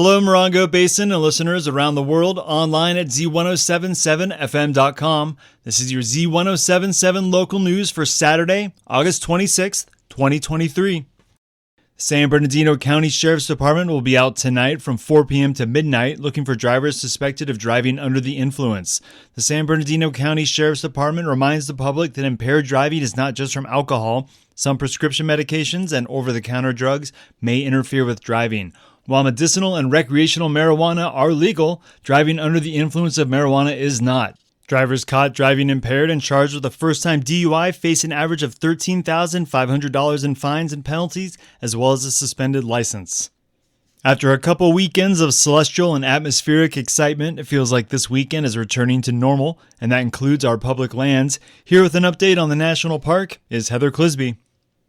Hello, Morongo Basin and listeners around the world online at Z107.7fm.com. This is your Z107.7 local news for Saturday, August 26th, 2023. San Bernardino County Sheriff's Department will be out tonight from 4 p.m. to midnight looking for drivers suspected of driving under the influence. The San Bernardino County Sheriff's Department reminds the public that impaired driving is not just from alcohol. Some prescription medications and over-the-counter drugs may interfere with driving. While medicinal and recreational marijuana are legal, driving under the influence of marijuana is not. Drivers caught driving impaired and charged with a first-time DUI face an average of $13,500 in fines and penalties, as well as a suspended license. After a couple weekends of celestial and atmospheric excitement, it feels like this weekend is returning to normal, and that includes our public lands. Here with an update on the national park is Heather Clisby.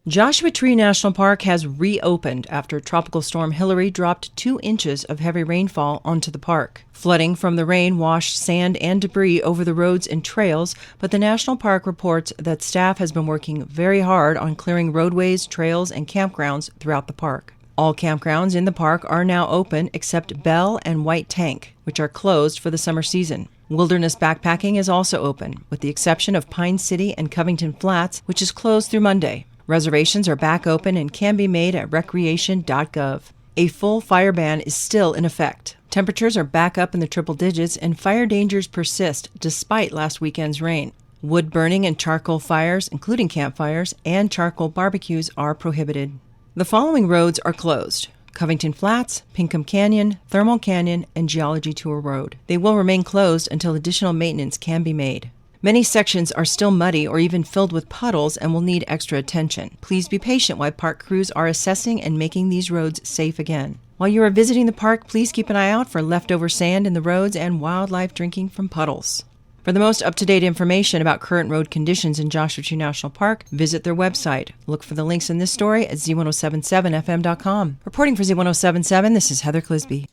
Joshua Tree National Park has reopened after Tropical Storm Hilary dropped 2 inches of heavy rainfall onto the park. Flooding from the rain washed sand and debris over the roads and trails, but the national park reports that staff has been working very hard on clearing roadways, trails, and campgrounds throughout the park. All campgrounds in the park are now open except Bell and White Tank, which are closed for the summer season. Wilderness backpacking is also open, with the exception of Pine City and Covington Flats, which is closed through Monday. Reservations are back open and can be made at recreation.gov. A full fire ban is still in effect. Temperatures are back up in the triple digits and fire dangers persist despite last weekend's rain. Wood burning and charcoal fires, including campfires, and charcoal barbecues are prohibited. The following roads are closed: Covington Flats, Pinkham Canyon, Thermal Canyon, and Geology Tour Road. They will remain closed until additional maintenance can be made. Many sections are still muddy or even filled with puddles and will need extra attention. Please be patient while park crews are assessing and making these roads safe again. While you are visiting the park, please keep an eye out for leftover sand in the roads and wildlife drinking from puddles. For the most up-to-date information about current road conditions in Joshua Tree National Park, visit their website. Look for the links in this story at Z107.7fm.com. Reporting for Z107.7, this is Heather Clisby.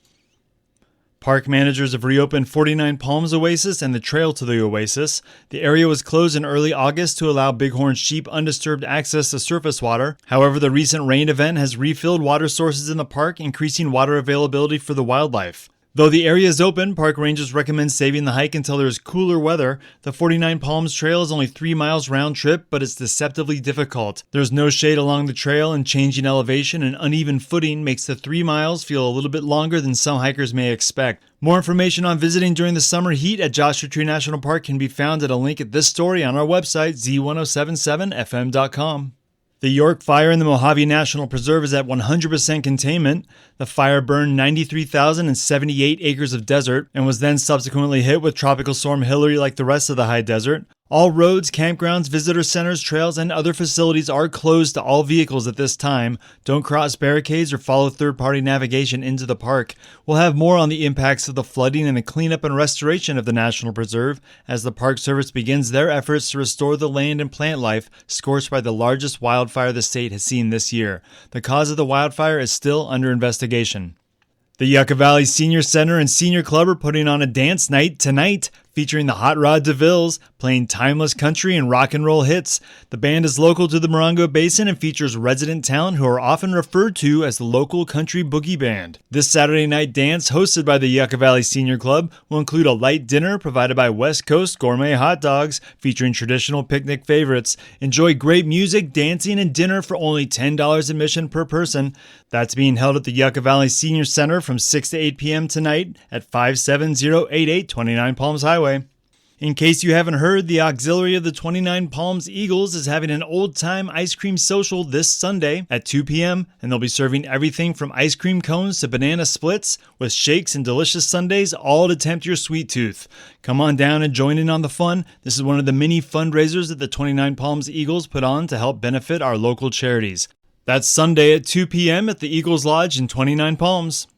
Park managers have reopened 49 Palms Oasis and the Trail to the Oasis. The area was closed in early August to allow bighorn sheep undisturbed access to surface water. However, the recent rain event has refilled water sources in the park, increasing water availability for the wildlife. Though the area is open, park rangers recommend saving the hike until there is cooler weather. The 49 Palms Trail is only 3 miles round trip, but it's deceptively difficult. There's no shade along the trail, and changing elevation and uneven footing makes the 3 miles feel a little bit longer than some hikers may expect. More information on visiting during the summer heat at Joshua Tree National Park can be found at a link at this story on our website, Z107.7fm.com. The York Fire in the Mojave National Preserve is at 100% containment. The fire burned 93,078 acres of desert and was then subsequently hit with Tropical Storm Hilary like the rest of the high desert. All roads, campgrounds, visitor centers, trails, and other facilities are closed to all vehicles at this time. Don't cross barricades or follow third-party navigation into the park. We'll have more on the impacts of the flooding and the cleanup and restoration of the National Preserve as the Park Service begins their efforts to restore the land and plant life scorched by the largest wildfire the state has seen this year. The cause of the wildfire is still under investigation. The Yucca Valley Senior Center and Senior Club are putting on a dance night tonight, featuring the Hot Rod DeVilles, playing timeless country and rock and roll hits. The band is local to the Morongo Basin and features resident talent who are often referred to as the local country boogie band. This Saturday night dance, hosted by the Yucca Valley Senior Club, will include a light dinner provided by West Coast Gourmet Hot Dogs, featuring traditional picnic favorites. Enjoy great music, dancing, and dinner for only $10 admission per person. That's being held at the Yucca Valley Senior Center from 6 to 8 p.m. tonight at 57088 29 Palms Highway. In case you haven't heard, the auxiliary of the 29 Palms Eagles is having an old-time ice cream social this Sunday at 2 p.m., and they'll be serving everything from ice cream cones to banana splits with shakes and delicious sundaes, all to tempt your sweet tooth. Come on down and join in on the fun. This is one of the many fundraisers that the 29 Palms Eagles put on to help benefit our local charities. That's Sunday at 2 p.m. at the Eagles Lodge in 29 Palms.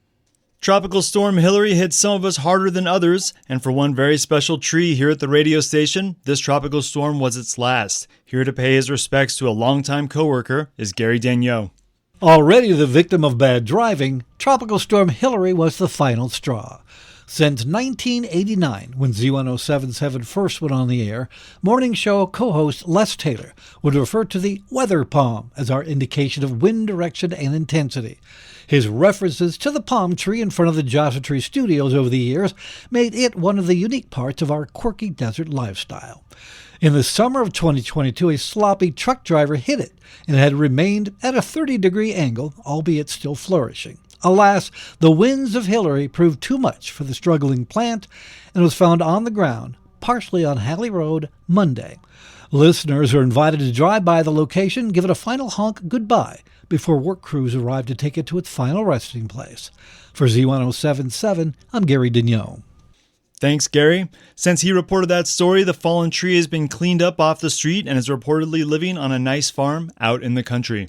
Tropical Storm Hilary hit some of us harder than others, and for one very special tree here at the radio station, this tropical storm was its last. Here to pay his respects to a longtime coworker is Gary Daigneault. Already the victim of bad driving, Tropical Storm Hilary was the final straw. Since 1989, when Z107.7 first went on the air, morning show co-host Les Taylor would refer to the weather palm as our indication of wind direction and intensity. His references to the palm tree in front of the Joshua Tree Studios over the years made it one of the unique parts of our quirky desert lifestyle. In the summer of 2022, a sloppy truck driver hit it and had remained at a 30-degree angle, albeit still flourishing. Alas, the winds of Hillary proved too much for the struggling plant and was found on the ground, partially on Hadley Road, Monday. Listeners are invited to drive by the location, give it a final honk goodbye before work crews arrive to take it to its final resting place. For Z107.7, I'm Gary Dignon. Thanks, Gary. Since he reported that story, the fallen tree has been cleaned up off the street and is reportedly living on a nice farm out in the country.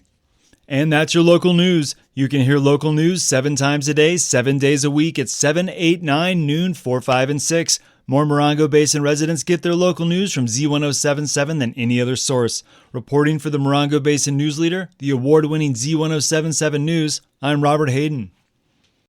And that's your local news. You can hear local news 7 times a day, 7 days a week at 7, 8, 9, noon, 4, 5, and 6. More Morongo Basin residents get their local news from Z107.7 than any other source. Reporting for the Morongo Basin News Leader, the award-winning Z107.7 News, I'm Robert Hayden.